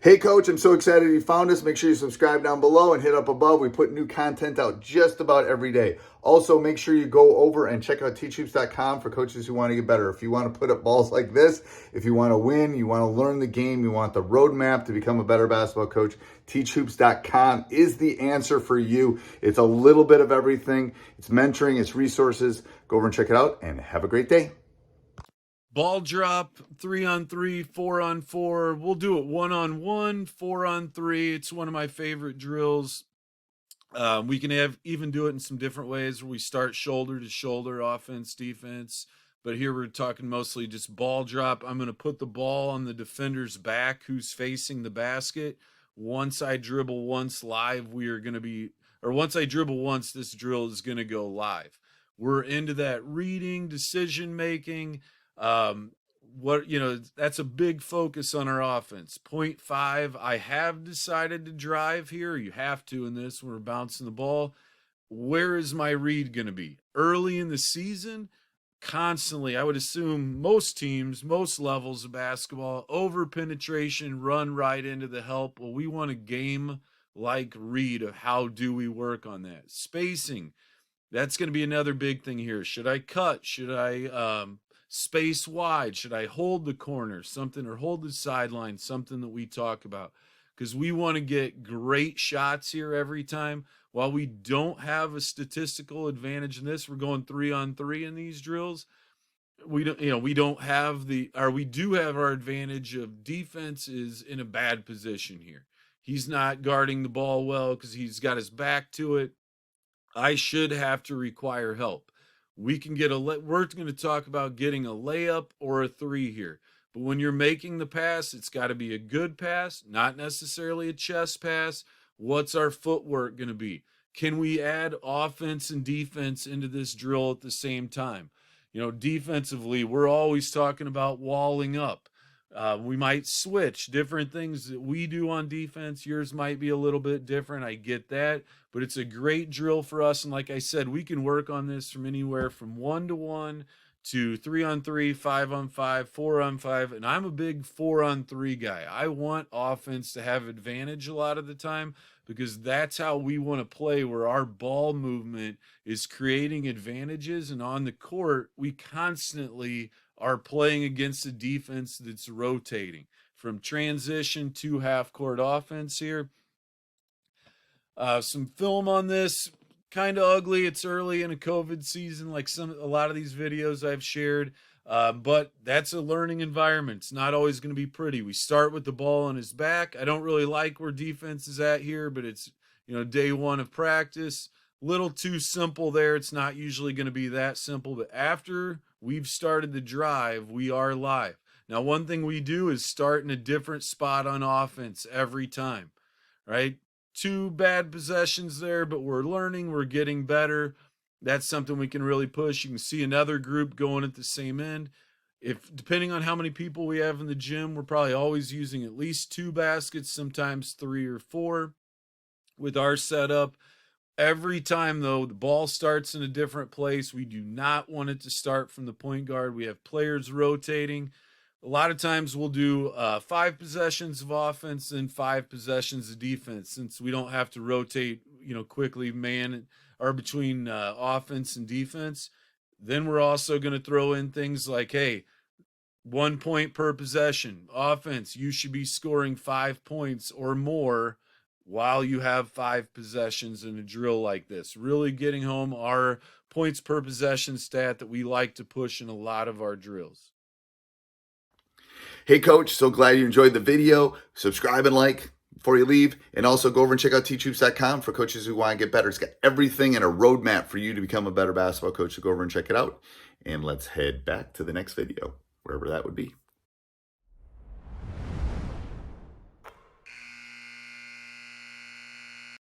Hey coach, I'm so excited you found us. Make sure you subscribe down below and hit up above. We put new content out just about every day. Also, make sure you go over and check out Teachhoops.com for coaches who want to get better. If you want to put up balls like this, if you want to win, you want to learn the game, you want the roadmap to become a better basketball coach, Teachhoops.com is the answer for you. It's a little bit of everything. It's mentoring, it's resources. Go over and check it out and have a great day. Ball drop, 3-on-3, 4-on-4. We'll do it 1-on-1, 4-on-3. It's one of my favorite drills. We can even do it in some different ways where we start shoulder to shoulder, offense, defense. But here we're talking mostly just ball drop. I'm going to put the ball on the defender's back who's facing the basket. Once I dribble once live, once I dribble once, this drill is going to go live. We're into that reading, decision making. That's a big focus on our offense. 0.5, I have decided to drive here. You have to in this when we're bouncing the ball. Where is my read going to be? Early in the season, constantly, I would assume most teams, most levels of basketball, over penetration, run right into the help. Well, we want a game-like read of how do we work on that. Spacing, that's going to be another big thing here. Should I cut? Should I space wide? Should I hold the corner? Or hold the sideline? Something that we talk about. Because we want to get great shots here every time. While we don't have a statistical advantage in this, we're going 3-on-3 in these drills. We do have our advantage of defense is in a bad position here. He's not guarding the ball well because he's got his back to it. I should have to require help. We're going to talk about getting a layup or a three here. But when you're making the pass, it's got to be a good pass, not necessarily a chest pass. What's our footwork going to be? Can we add offense and defense into this drill at the same time? Defensively, we're always talking about walling up. We might switch different things that we do on defense. Yours might be a little bit different. I get that, but it's a great drill for us. And like I said, we can work on this from anywhere from 1-to-1 to 3-on-3, 5-on-5, 4-on-5. And I'm a big 4-on-3 guy. I want offense to have advantage a lot of the time because that's how we want to play, where our ball movement is creating advantages. And on the court, we constantly are playing against a defense that's rotating from transition to half-court offense here. Some film on this, kind of ugly. It's early in a COVID season, like a lot of these videos I've shared, but that's a learning environment. It's not always going to be pretty. We start with the ball on his back. I don't really like where defense is at here, but it's day one of practice. Little too simple there. It's not usually going to be that simple, but after we've started the drive, we are live. Now, one thing we do is start in a different spot on offense every time, right? 2 bad possessions there, but we're learning, we're getting better. That's something we can really push. You can see another group going at the same end. Depending on how many people we have in the gym, we're probably always using at least 2 baskets, sometimes 3 or 4 with our setup. Every time, though, the ball starts in a different place. We do not want it to start from the point guard. We have players rotating. A lot of times we'll do 5 possessions of offense and 5 possessions of defense, since we don't have to rotate, quickly between offense and defense. Then we're also going to throw in things like, hey, 1 point per possession. Offense, you should be scoring 5 points or more while you have 5 possessions in a drill like this. Really getting home our points per possession stat that we like to push in a lot of our drills. Hey coach, so glad you enjoyed the video. Subscribe and like before you leave. And also go over and check out Teachhoops.com for coaches who want to get better. It's got everything and a roadmap for you to become a better basketball coach. So go over and check it out. And let's head back to the next video, wherever that would be.